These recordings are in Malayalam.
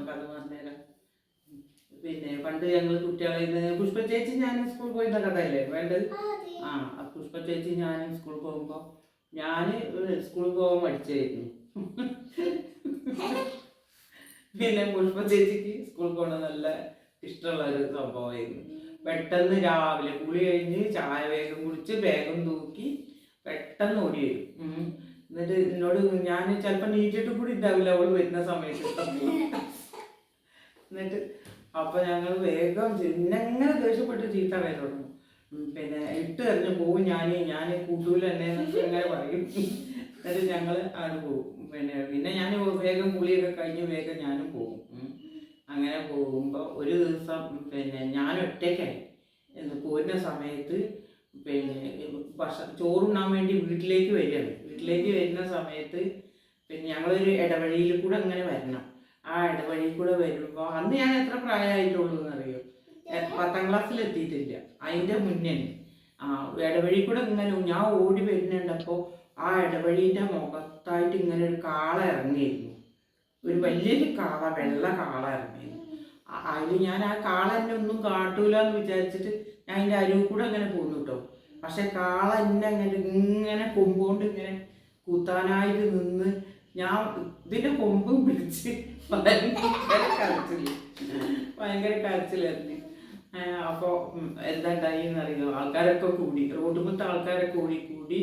കഥ പറഞ്ഞുതരാം. പിന്നെ പണ്ട് ഞങ്ങൾ കുട്ടികളെ പുഷ്പ ചേച്ചി ഞാൻ സ്കൂളിൽ പോയിരുന്ന കഥയല്ലേ വേണ്ടത്? പുഷ്പ ചേച്ചി ഞാൻ സ്കൂളിൽ പോകുമ്പോൾ ഞാൻ സ്കൂളിൽ പോകാൻ മടിച്ചായിരുന്നു. പിന്നെ പുഷ്പ ചേച്ചിക്ക് സ്കൂളിൽ പോകണ നല്ല ഇഷ്ടമുള്ള ഒരു സംഭവമായിരുന്നു. പെട്ടെന്ന് രാവിലെ കുളി കഴിഞ്ഞ് ചായ വേഗം കുടിച്ച് ബാഗും തൂക്കി പെട്ടെന്ന് ഓടി വരും. എന്നിട്ട് എന്നോട് ഞാൻ ചിലപ്പോൾ നീറ്റിട്ട് കൂടി ഉണ്ടാവില്ല അവൾ വരുന്ന സമയത്ത്. എന്നിട്ട് അപ്പോൾ ഞങ്ങൾ വേഗം പിന്നെങ്ങനെ ദേഷ്യപ്പെട്ട് ചീത്ത പറയാൻ തുടങ്ങും. പിന്നെ ഇട്ട് എറിഞ്ഞ് പോകും ഞാൻ കൂട്ടൂല എന്നെ അങ്ങനെ പറയും. എന്നിട്ട് ഞങ്ങൾ അവിടെ പോകും. പിന്നെ ഞാൻ വേഗം കുളിയൊക്കെ കഴിഞ്ഞ് വേഗം ഞാനും പോകും. അങ്ങനെ പോകുമ്പോൾ ഒരു ദിവസം പിന്നെ ഞാൻ ഒറ്റയ്ക്കായി പോരുന്ന സമയത്ത് പിന്നെ ചോറുണ്ണാൻ വേണ്ടി വീട്ടിലേക്ക് വരികയാണ്. വീട്ടിലേക്ക് വരുന്ന സമയത്ത് പിന്നെ ഞങ്ങളൊരു ഇടവഴിയിൽ കൂടെ അങ്ങനെ വരണം. ആ ഇടവഴിയിൽ കൂടെ വരുമ്പോൾ അന്ന് ഞാൻ എത്ര പ്രായമായിട്ടുള്ളൂ എന്നറിയോ? 10ാം ക്ലാസ്സിൽ എത്തിയിട്ടില്ല. അതിൻ്റെ മുന്നേ ഇടവഴി കൂടെ ഇങ്ങനെ ഞാൻ ഓടി വരുന്നുണ്ടപ്പോൾ ആ ഇടവഴീൻ്റെ മുഖത്തായിട്ട് ഇങ്ങനെ ഒരു കാള ഇറങ്ങിയിരുന്നു. ഒരു വലിയൊരു കാള, വെള്ള കാള ഇറങ്ങിയിരുന്നു. അതിൽ ഞാൻ ആ കാള എന്നെ ഒന്നും കാട്ടൂല എന്ന് വിചാരിച്ചിട്ട് ഞാൻ അതിൻ്റെ അരുവ് കൂടെ അങ്ങനെ പോന്നു കേട്ടോ. പക്ഷെ കാള എന്നെ ഇങ്ങനെ കൊമ്പുകൊണ്ട് ഇങ്ങനെ കുത്താനായിട്ട് നിന്ന് ഞാൻ ഇതിൻ്റെ കൊമ്പും പിടിച്ച് ഭയങ്കര കരച്ചിലായിരുന്നു. അപ്പോൾ എന്താ ഉണ്ടായിന്നറിയോ? ആൾക്കാരൊക്കെ കൂടി, റോഡുമത്തെ ആൾക്കാരൊക്കെ കൂടി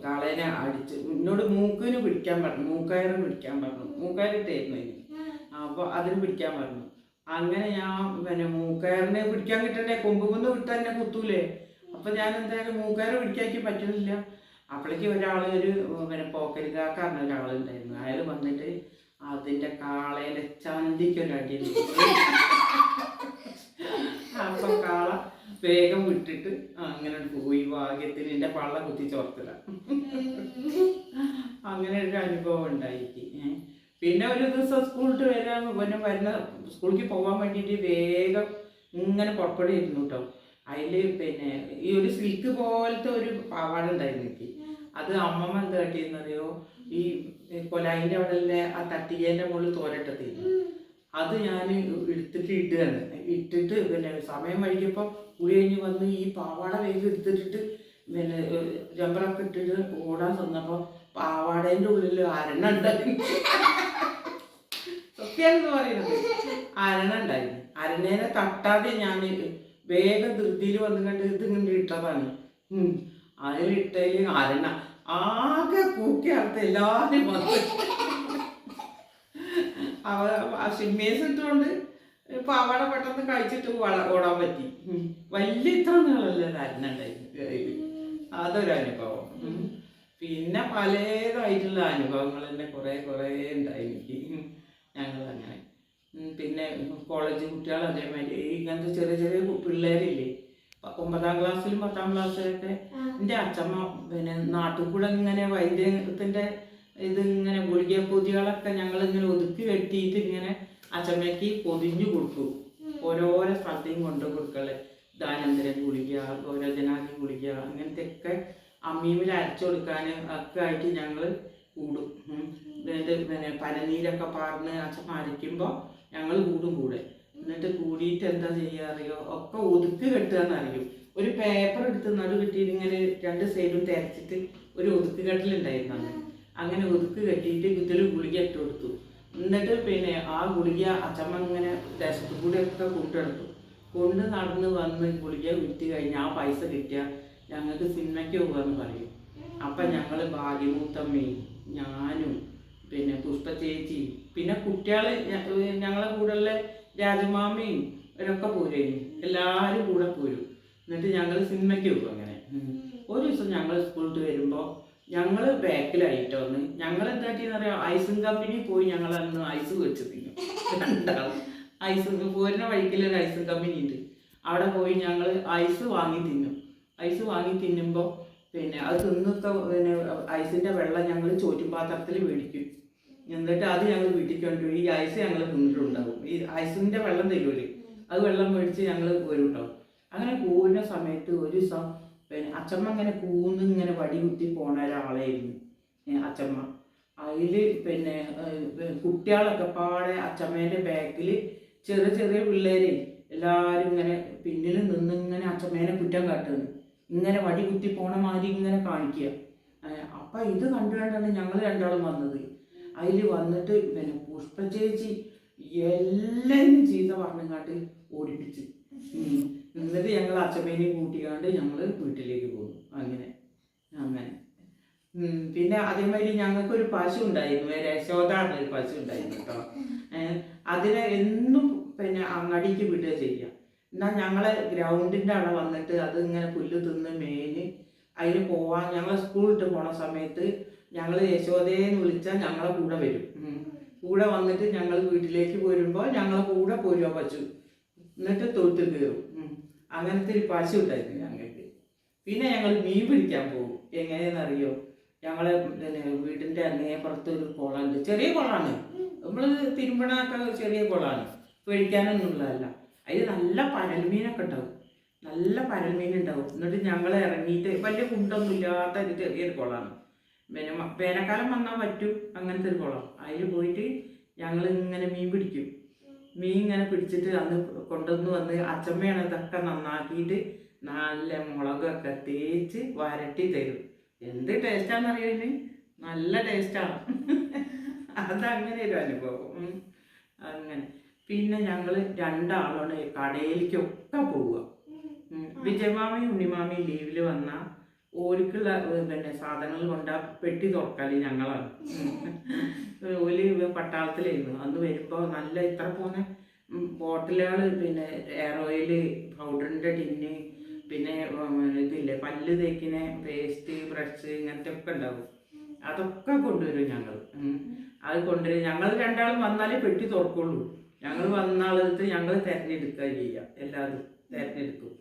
കാളേനെ അടിച്ച് എന്നോട് മൂക്കിന് പിടിക്കാൻ പറഞ്ഞു, മൂക്കയറ് പിടിക്കാൻ പറഞ്ഞു. മൂക്കയറിട്ടായിരുന്നു അതിന്. അപ്പോൾ അതിന് പിടിക്കാൻ പറഞ്ഞു. അങ്ങനെ ഞാൻ പിന്നെ മൂക്കയറിനെ പിടിക്കാൻ കിട്ടണ്ടേ? കൊമ്പുമെന്ന് വിട്ടാൽ എന്നെ കുത്തൂലേ? അപ്പം ഞാൻ എന്തായാലും മൂക്കയറ് പിടിക്കാക്കി പറ്റുന്നില്ല. അപ്പോഴേക്ക് ഒരു പിന്നെ പോക്കരുകാക്കാരൻ ഒരാളുണ്ടായിരുന്നു. അയാൾ വന്നിട്ട് അതിൻ്റെ കാളേൻ്റെ ചന്തിക്കൊരടി. അപ്പം കാള വേഗം വിട്ടിട്ട് അങ്ങനെ പോയി. ഭാഗ്യത്തിന് എൻ്റെ പള്ള കുത്തി ചോർത്തില്ല. അങ്ങനെ ഒരു അനുഭവം ഉണ്ടായിട്ട് പിന്നെ ഒരു ദിവസം സ്കൂളിട്ട് വരുന്ന സ്കൂളിലേക്ക് പോകാൻ വേണ്ടിയിട്ട് വേഗം ഇങ്ങനെ പുറപ്പെടുകയായിരുന്നു കേട്ടോ. അതിൽ പിന്നെ ഈ ഒരു സിൽക്ക് പോലത്തെ ഒരു പാവാട ഉണ്ടായിരുന്നു എനിക്ക്. അത് അമ്മമ്മ എന്ത് കാട്ടിയെന്നറിയോ? ഈ കൊലായിൻ്റെ അവിടെ ആ തട്ടികേൻ്റെ മുകളിൽ തോരട്ടത്തിരുന്നു. അത് ഞാൻ എടുത്തിട്ട് ഇടുകയാണ്. ഇട്ടിട്ട് പിന്നെ സമയം വൈകിയപ്പോൾ കുളി കഴിഞ്ഞ് വന്ന് ഈ പാവാട വേഗം എടുത്തിട്ടിട്ട് പിന്നെ ജമ്പറൊക്കെ ഇട്ടിട്ട് ഓടാൻ തന്നപ്പോൾ പാവാടേൻ്റെ ഉള്ളിൽ അരണ ഉണ്ടായിരുന്നു. സത്യമെന്ന് പറയുന്നത് അരണ ഉണ്ടായിരുന്നു. അരണേനെ തട്ടാതെ ഞാൻ വേഗം ധൃതിയിൽ വന്നുകൊണ്ട് ഇതിങ്ങനെ ഇട്ടതാണ്. അതിലിട്ടതിൽ അരണ ആകെ കൂക്കി അടുത്ത് എല്ലാവരും വന്ന് സിമ്മേസ് ഇട്ടുകൊണ്ട് പാവാട പെട്ടെന്ന് കഴിച്ചിട്ട് ഓടാൻ പറ്റി. വലിയ ഇത്ര നീളല്ലേ അരണ ഉണ്ടായിരുന്നു. അതൊരു അനുഭവം. പിന്നെ പലതായിട്ടുള്ള അനുഭവങ്ങൾ തന്നെ കുറേ ഉണ്ടായി എനിക്ക്. ഞങ്ങളങ്ങനെ പിന്നെ കോളേജ് കുട്ടികൾ അതേമാതിരി ഇങ്ങനത്തെ ചെറിയ പിള്ളേരില്ലേ 9ാം ക്ലാസ്സിലും 10ാം ക്ലാസ്സിലൊക്കെ എൻ്റെ അച്ഛമ്മ പിന്നെ നാട്ടിൽ കൂടെ ഇങ്ങനെ വൈദ്യത്തിൻ്റെ ഇതിങ്ങനെ ഗുളിക പൊതികളൊക്കെ ഞങ്ങളിങ്ങനെ ഒതുക്കി കെട്ടിയിട്ട് ഇങ്ങനെ അച്ഛമ്മയ്ക്ക് പൊതിഞ്ഞു കൊടുക്കും. ഓരോരോ സ്ഥലത്തേയും കൊണ്ടു കൊടുക്കളെ ദാനന്തരം ഗുളിക, ഓരോജനാദി ഗുളിക, അങ്ങനത്തെ ഒക്കെ അമ്മീമിൽ അരച്ചു കൊടുക്കാൻ ഒക്കെ ആയിട്ട് ഞങ്ങൾ കൂടും. പിന്നെ പനനീരൊക്കെ പാർന്ന് അച്ഛൻ അരയ്ക്കുമ്പോൾ ഞങ്ങൾ കൂടെ. എന്നിട്ട് കൂടിയിട്ട് എന്താ ചെയ്യുക അറിയോ? ഒക്കെ ഒതുക്ക് കെട്ടുക എന്നറിയും. ഒരു പേപ്പർ എടുത്ത് നടു കെട്ടിയിട്ട് ഇങ്ങനെ 2 സൈഡും തരച്ചിട്ട് ഒരു ഒതുക്ക് കെട്ടലുണ്ടായിരുന്നു. അങ്ങനെ ഒതുക്ക് കെട്ടിയിട്ട് ഇതിൽ ഗുളിക ഇട്ട് കൊടുത്തു. എന്നിട്ട് പിന്നെ ആ ഗുളിക അച്ഛമ്മ ഇങ്ങനെ ദേശത്തു കൂടെയൊക്കെ കൊണ്ടുനടക്കും. കൊണ്ട് നടന്ന് വന്ന് ഗുളിക വിറ്റ് കഴിഞ്ഞ് ആ പൈസ കിട്ടിയാൽ ഞങ്ങൾക്ക് സിനിമയ്ക്ക് പോകാമെന്ന് പറയും. അപ്പം ഞങ്ങൾ ഭാഗ്യമൂത്തമ്മയും ഞാനും പിന്നെ പുഷ്പ ചേച്ചിയും പിന്നെ കുട്ടികൾ ഞങ്ങളെ കൂടെയുള്ള രാജമാമയും ഇവരൊക്കെ പോരുന്നു. എല്ലാവരും കൂടെ പോരും. എന്നിട്ട് ഞങ്ങൾ സിനിമയ്ക്ക് പോകും. അങ്ങനെ ഒരു ദിവസം ഞങ്ങൾ സ്കൂളിൽ വരുമ്പോൾ ഞങ്ങൾ ബാക്കിലായിട്ടോ ഒന്ന് ഞങ്ങൾ എന്താക്കിയെന്ന് പറയാം, ഐസും കമ്പനി പോയി ഞങ്ങൾ അന്ന് ഐസ് വെച്ച് തിന്നും. 2 ഐസ് പോരുന്ന വഴിക്കിലൊരു ഐസും കമ്പനി ഉണ്ട്. അവിടെ പോയി ഞങ്ങൾ ഐസ് വാങ്ങി തിന്നും. ഐസ് വാങ്ങി തിന്നുമ്പോൾ പിന്നെ അത് തിന്നൊക്കെ പിന്നെ ഐസിൻ്റെ വെള്ളം ഞങ്ങൾ ചോറ്റും പാത്രത്തിൽ മേടിക്കും. എന്നിട്ട് അത് ഞങ്ങൾ വീട്ടിൽ കൊണ്ടുപോയി ഈ ഐസ് ഞങ്ങൾ തിന്നിട്ടുണ്ടാവും. ഈ ഐസിൻ്റെ വെള്ളം തരുമല്ലേ, അത് വെള്ളം മേടിച്ച് ഞങ്ങൾ പോരുണ്ടാവും. അങ്ങനെ പോകുന്ന സമയത്ത് ഒരു ദിവസം പിന്നെ അച്ചമ്മ ഇങ്ങനെ കൂന്നിങ്ങനെ വടി കുത്തി പോണ ഒരാളായിരുന്നു അച്ചമ്മ. അതിൽ പിന്നെ കുട്ടികളൊക്കെ പാടെ അച്ചമ്മേൻ്റെ ബാക്കിൽ ചെറിയ ചെറിയ പിള്ളേർ എല്ലാവരും ഇങ്ങനെ പിന്നിൽ നിന്ന് ഇങ്ങനെ അച്ചമ്മേനെ കുറ്റം കാട്ടുന്നു, ഇങ്ങനെ വടി കുത്തി പോണ മാതിരി ഇങ്ങനെ കാണിക്കുക. അപ്പം ഇത് കണ്ടുകൊണ്ടാണ് ഞങ്ങൾ രണ്ടാളും വന്നത്. അതിൽ വന്നിട്ട് പിന്നെ പുഷ്പ ചേച്ചി എല്ലാവരും ചീത്ത പറഞ്ഞങ്ങാട്ട് ഓടിപ്പിച്ച്. എന്നിട്ട് ഞങ്ങൾ അച്ചമ്മേനെയും കൂട്ടിക്കാണ്ട് ഞങ്ങൾ വീട്ടിലേക്ക് പോകും. അങ്ങനെ അങ്ങനെ പിന്നെ അതേമാതിരി ഞങ്ങൾക്കൊരു പശു ഉണ്ടായിരുന്നു, യശോദാറിന് ഒരു പശു ഉണ്ടായിരുന്നു കേട്ടോ. അതിനെ എന്നും പിന്നെ അങ്ങാടിക്ക് വിടുക ചെയ്യുക. എന്നാൽ ഞങ്ങളെ ഗ്രൗണ്ടിൻ്റെ അവിടെ വന്നിട്ട് അത് ഇങ്ങനെ പുല്ല് തിന്ന് മേഞ്ഞ് അതിന് പോവാൻ ഞങ്ങൾ സ്കൂളിട്ട് പോണ സമയത്ത് ഞങ്ങൾ യശോദയെന്ന് വിളിച്ചാൽ ഞങ്ങളെ കൂടെ വരും. കൂടെ വന്നിട്ട് ഞങ്ങൾ വീട്ടിലേക്ക് പോരുമ്പോൾ ഞങ്ങളെ കൂടെ പോരുക പശു. എന്നിട്ട് തൊട്ട് കയറും. അങ്ങനത്തെ ഒരു പശു ഉണ്ടായിരുന്നു ഞങ്ങൾക്ക്. പിന്നെ ഞങ്ങൾ മീൻ പിടിക്കാൻ പോകും. എങ്ങനെയെന്നറിയോ, ഞങ്ങളെ പിന്നെ വീടിൻ്റെ അങ്ങേപ്പുറത്ത് ഒരു കുളമുണ്ട്, ചെറിയ കുളമാണ്, നമ്മൾ തിരുമ്പണൊക്കെ ചെറിയ കുളമാണ്, പേടിക്കാനൊന്നുമുള്ളതല്ല. അതിൽ നല്ല പരൽമീനൊക്കെ ഉണ്ടാവും, നല്ല പരൽമീൻ ഉണ്ടാവും. എന്നിട്ട് ഞങ്ങൾ ഇറങ്ങിയിട്ട് വലിയ കുണ്ടൊന്നും ഇല്ലാത്ത ഒരു ചെറിയൊരു കുളമാണ്. പിന്നെ വേനൽക്കാലം വന്നാൽ പറ്റും അങ്ങനത്തെ ഒരു കുളം. അതിൽ പോയിട്ട് ഞങ്ങൾ ഇങ്ങനെ മീൻ പിടിക്കും. മീൻ ഇങ്ങനെ പിടിച്ചിട്ട് അന്ന് കൊണ്ടുവന്ന് വന്ന് അച്ചമ്മയാണ് ഇതൊക്കെ നന്നാക്കിയിട്ട് നല്ല മുളകൊക്കെ തേച്ച് വരട്ടി തരും. എന്ത് ടേസ്റ്റാണെന്നറിയാന്, നല്ല ടേസ്റ്റാണ്. അതങ്ങനെ ഒരു അനുഭവം. അങ്ങനെ പിന്നെ ഞങ്ങൾ രണ്ടാളാണ് കടയിലേക്കൊക്കെ പോവുക. വിജയമാമയും ഉണ്ണിമാമയും ലീവിൽ വന്നാൽ ഓർക്കുള്ള പിന്നെ സാധനങ്ങൾ കൊണ്ടാ പെട്ടി തുറക്കാല് ഞങ്ങളാണ്. ഓല് പട്ടാളത്തിലായിരുന്നു. അന്ന് വരുമ്പോൾ നല്ല ഇത്ര പോകുന്ന ബോട്ടിലുകൾ, പിന്നെ എയർ ഓയിൽ, പൗഡറിൻ്റെ ടിന്ന്, പിന്നെ ഇതില്ലേ പല്ല് തേക്കിനെ പേസ്റ്റ്, ബ്രഷ്, ഇങ്ങനത്തെ ഒക്കെ ഉണ്ടാവും. അതൊക്കെ കൊണ്ടുവരും ഞങ്ങൾ. അത് കൊണ്ടുവരും. ഞങ്ങൾ രണ്ടാളും വന്നാലേ പെട്ടി തുറക്കുള്ളൂ. ഞങ്ങൾ വന്നാളെടുത്ത് ഞങ്ങൾ തിരഞ്ഞെടുക്കുക ചെയ്യുക, എല്ലാതും തിരഞ്ഞെടുക്കും.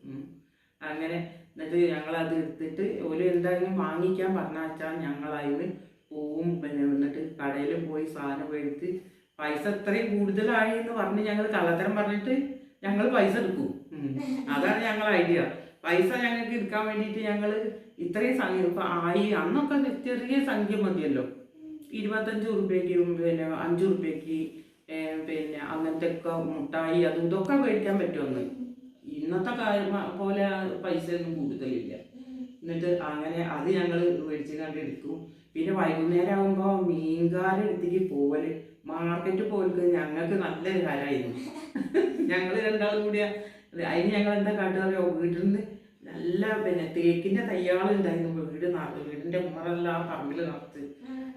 അങ്ങനെ എന്നിട്ട് ഞങ്ങളത് എടുത്തിട്ട് ഒരു എന്തായാലും വാങ്ങിക്കാൻ പറഞ്ഞാൽ വെച്ചാൽ ഞങ്ങളതിന് പോവും. പിന്നെ എന്നിട്ട് കടയിൽ പോയി സാധനം എടുത്ത് പൈസ എത്രയും കൂടുതലായി എന്ന് പറഞ്ഞ് ഞങ്ങൾ കള്ളത്തരം പറഞ്ഞിട്ട് ഞങ്ങൾ പൈസ എടുക്കും. അതാണ് ഞങ്ങളുടെ ഐഡിയ. പൈസ ഞങ്ങൾക്ക് എടുക്കാൻ വേണ്ടിയിട്ട് ഞങ്ങൾ ഇത്രയും സംഖ്യ ഇപ്പം അന്നൊക്കെ ചെറിയ സംഖ്യ മതിയല്ലോ. 25 ഉറുപ്പ്യക്ക്, പിന്നെ 5 ഉറുപ്പ്യക്ക്, പിന്നെ അങ്ങനത്തെ ഒക്കെ മുട്ടായി അതും ഇതൊക്കെ മേടിക്കാൻ പറ്റുമെന്ന്. ഇന്നത്തെ കാര്യം പോലെ പൈസയൊന്നും കൂടുതലില്ല. എന്നിട്ട് അങ്ങനെ അത് ഞങ്ങൾ മേടിച്ച് കണ്ട് എടുക്കും. പിന്നെ വൈകുന്നേരം ആകുമ്പോൾ മീൻകാരെടുത്തേക്ക് പോവൽ, മാർക്കറ്റ് പോയിട്ട് ഞങ്ങൾക്ക് നല്ലൊരു കാലമായിരുന്നു. ഞങ്ങൾ രണ്ടാളും കൂടിയ അതിന് ഞങ്ങൾ എന്താ കാട്ടുകയോ, വീട്ടിൽ നിന്ന് നല്ല പിന്നെ തേക്കിൻ്റെ തയ്യാളുണ്ടായിരുന്നു. വീടിൻ്റെ ഉമ്മറെല്ലാം പറമ്പിൽ നടത്ത്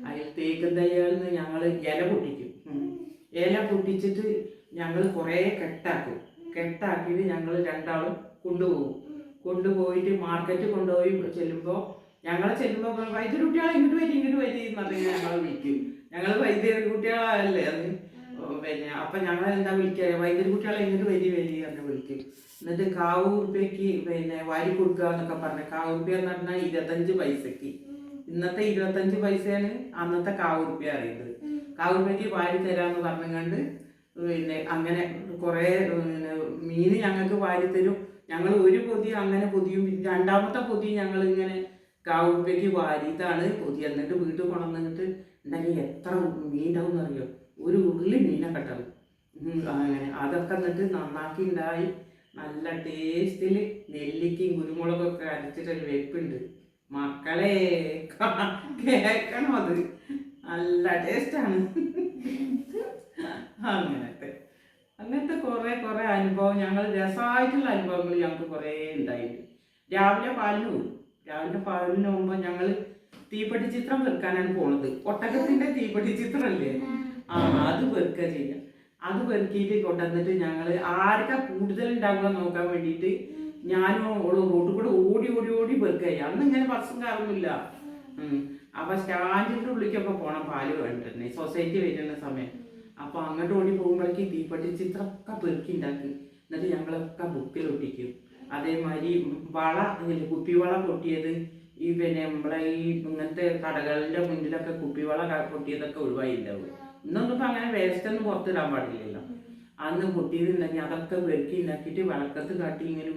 അതിൽ തേക്കും തയ്യാളിൽ നിന്ന് ഞങ്ങൾ ഇല പൊട്ടിക്കും. ഇല പൊട്ടിച്ചിട്ട് ഞങ്ങൾ കുറേ കെട്ടാക്കിയിട്ട് ഞങ്ങൾ രണ്ടാളും കൊണ്ടുപോയിട്ട് മാർക്കറ്റ് കൊണ്ടുപോയി ചെല്ലുമ്പോൾ വൈദ്യുതി കുട്ടികളെ ഇങ്ങോട്ട് വരി എന്നറിയാൻ ഞങ്ങളെ വിളിക്കും. ഞങ്ങൾ വൈദ്യുതി കുട്ടികളല്ലേ അന്ന്. പിന്നെ അപ്പം ഞങ്ങൾ എന്താ വിളിക്കുക, വൈദ്യുതി കുട്ടികളെ ഇങ്ങോട്ട് വരി എന്ന് വിളിക്കും. എന്നിട്ട് കാവ് ഉറുപ്പ്യക്ക് പിന്നെ വാരി കൊടുക്കുക എന്നൊക്കെ പറഞ്ഞു. കാവ് ഉറുപ്പ്യ എന്ന് പറഞ്ഞാൽ 25 പൈസക്ക്. ഇന്നത്തെ 25 പൈസയാണ് അന്നത്തെ കാവ് ഉറുപ്പ്യ അറിയുന്നത്. കാവ് ഉറുപ്പ്യക്ക് വാരി തരാമെന്ന് പറഞ്ഞുകൊണ്ട് പിന്നെ അങ്ങനെ കുറേ മീൻ ഞങ്ങൾക്ക് വാരി തരും. ഞങ്ങൾ ഒരു പൊതി അങ്ങനെ പൊതിയും. രണ്ടാമത്തെ പൊതി ഞങ്ങൾ ഇങ്ങനെ കാവ് ഉറുപ്പ്യക്ക് വാരിയിട്ടാണ് പൊതി. എന്നിട്ട് വീട്ടിൽ കൊണ്ടുവന്നിട്ട് ഉണ്ടെങ്കിൽ എത്ര മീൻ ഉണ്ടാവും എന്നറിയോ, ഒരു ഉരുളി മീനൊക്കെ ഉണ്ടാവും. അങ്ങനെ അതൊക്കെ എന്നിട്ട് നന്നാക്കി ഉണ്ടായി നല്ല ടേസ്റ്റിൽ നെല്ലിക്കയും കുരുമുളകൊക്കെ അരച്ചിട്ടൊരു വെപ്പുണ്ട്. മക്കളെ കേൾക്കണം, അത് നല്ല ടേസ്റ്റാണ്. അങ്ങനത്തെ കുറേ അനുഭവം, ഞങ്ങൾ രസമായിട്ടുള്ള അനുഭവങ്ങൾ ഞങ്ങൾക്ക് കുറേ ഉണ്ടായിട്ടുണ്ട്. രാവിലെ പാലിന് പോകുമ്പോൾ ഞങ്ങൾ തീപ്പെട്ടി ചിത്രം വെറുക്കാനാണ് പോണത്. ഒട്ടകത്തിൻ്റെ തീപ്പെട്ടി ചിത്രമല്ലേ, അത് വെറുക്കുക ചെയ്യുക. അത് വെറുക്കിയിട്ട് കൊണ്ടുവന്നിട്ട് ഞങ്ങൾ ആർക്കാ കൂടുതലുണ്ടാവുക നോക്കാൻ വേണ്ടിയിട്ട് ഞാനും റോഡിൽ കൂടെ ഓടി വെറുക്കുക ചെയ്യുക. അന്ന് ഇങ്ങനെ ബസ്സും കാറൊന്നുമില്ല. അപ്പോൾ സ്റ്റാൻഡിൻ്റെ ഉള്ളിലേക്കൊക്കെ പോകണം പാല് വേണ്ടിട്ടുണ്ടെങ്കിൽ, സൊസൈറ്റി വരുന്ന സമയം. അപ്പോൾ അങ്ങോട്ട് ഓടി പോകുമ്പോഴേക്ക് തീപ്പെട്ടി ചിത്രമൊക്കെ പെറുക്കി ഉണ്ടാക്കി. എന്നിട്ട് ഞങ്ങളൊക്കെ ബുക്കിലൊട്ടിക്കും. അതേമാതിരി കുപ്പിവള പൊട്ടിയത്, ഈ പിന്നെ നമ്മളെ ഈ ഇങ്ങനത്തെ കടകളുടെ മുന്നിലൊക്കെ കുപ്പിവള പൊട്ടിയതൊക്കെ ഒഴിവായിട്ടുണ്ടാവും. ഇന്നൊന്നും ഇപ്പം അങ്ങനെ വേസ്റ്റൊന്നും പുറത്തിടാൻ പാടില്ലല്ലോ. അന്ന് പൊട്ടിയതുണ്ടെങ്കിൽ അതൊക്കെ വെറുക്കി ഉണ്ടാക്കിയിട്ട് വിളക്കത്ത് കാട്ടി ഇങ്ങനെ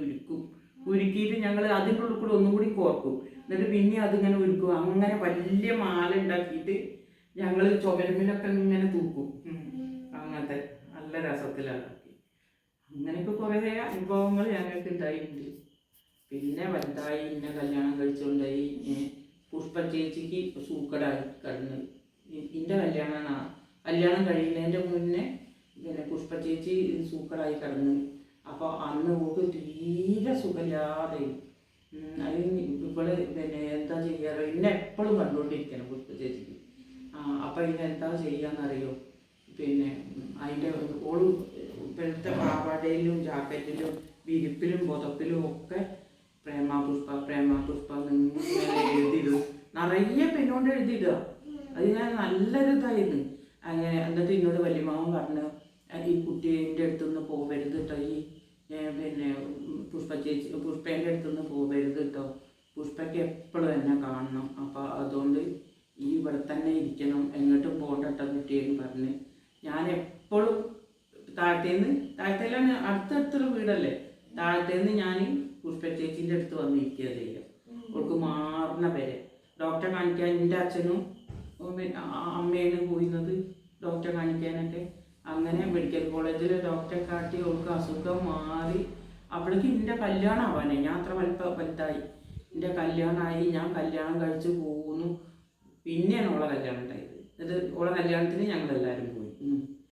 ഉരുക്കിയിട്ട് ഞങ്ങൾ അതിൻ്റെ ഉള്ളിൽ കൂടെ ഒന്നും കൂടി കോർക്കും. എന്നിട്ട് പിന്നെ അതിങ്ങനെ ഉരുക്കും. അങ്ങനെ വലിയ മാല ഉണ്ടാക്കിയിട്ട് ഞങ്ങൾ ചുമരുമ്പിലൊക്കെ ഇങ്ങനെ തൂക്കും. അങ്ങനത്തെ നല്ല രസത്തിലാക്കി. അങ്ങനെയൊക്കെ കുറേ അനുഭവങ്ങൾ ഞങ്ങൾക്ക് ഉണ്ടായിട്ടുണ്ട്. പിന്നെ വലുതായി എന്നെ കല്യാണം കഴിച്ചുകൊണ്ടായി. പുഷ്പ ചേച്ചിക്ക് സൂക്കടായി കടന്ന് എൻ്റെ കല്യാണം കഴിയുന്നതിൻ്റെ മുന്നേ പിന്നെ പുഷ്പ ചേച്ചി സൂക്കടായി കിടന്ന്. അപ്പോൾ അന്ന് ഓക്ക് തീരെ സുഖമില്ലാതെ അതിന് ഇവള് പിന്നെ എന്താ ചെയ്യാറ്, എന്നെ എപ്പോഴും കണ്ടുകൊണ്ടിരിക്കണം പുഷ്പ ചേച്ചിക്ക്. അപ്പം ഇതെന്താ ചെയ്യാന്നറിയോ, പിന്നെ അതിൻ്റെ ഓള് ഇപ്പോഴത്തെ പാവാടയിലും ജാക്കറ്റിലും വിരിപ്പിലും പുതപ്പിലും ഒക്കെ പ്രേമ പുഷ്പ ഇങ്ങനെ എഴുതിയിടും. നിറയെ പെണ്ണോണ്ട് എഴുതിയിടുക. അത് ഞാൻ നല്ലൊരു ഇതായിരുന്നു. അങ്ങനെ എന്നിട്ട് എന്നോട് വല്യമാവൻ പറഞ്ഞു, ഈ കുട്ടീൻ്റെ അടുത്തുനിന്ന് പോകരുത് കേട്ടോ, ഈ പിന്നെ പുഷ്പേൻ്റെ അടുത്തുനിന്ന് പോകരുത് കേട്ടോ, പുഷ്പയ്ക്ക് എപ്പോഴും എന്നെ കാണണം, അപ്പോൾ അതുകൊണ്ട് ഈ ഇവിടെ തന്നെ ഇരിക്കണം, എങ്ങോട്ടും പോകണ്ട കുട്ടിയെന്ന് പറഞ്ഞ് ഞാൻ എപ്പോഴും താഴത്തേലാണ് അടുത്തടുത്തൊരു വീടല്ലേ, താഴത്തേന്ന് ഞാൻ പുഷ്പ ചേച്ചീൻ്റെ അടുത്ത് വന്നിരിക്കുക ചെയ്യാം. അവൾക്ക് മാറുന്ന പേരെ ഡോക്ടറെ കാണിക്കാൻ എൻ്റെ അച്ഛനും അമ്മയാണ് പോയിരുന്നത് ഡോക്ടറെ കാണിക്കാനൊക്കെ. അങ്ങനെ മെഡിക്കൽ കോളേജിൽ ഡോക്ടറെ കാട്ടി അവൾക്ക് അസുഖം മാറി. അപ്പോഴേക്ക് എൻ്റെ കല്യാണം ആവാനേ, ഞാൻ അത്ര വലുതായി. എൻ്റെ കല്യാണമായി, ഞാൻ കല്യാണം കഴിച്ച് പോകുന്നു. പിന്നെയാണ് ഓളെ കല്യാണം ഉണ്ടായത്. ഇത് ഓളെ കല്യാണത്തിന് ഞങ്ങളെല്ലാവരും പോയി.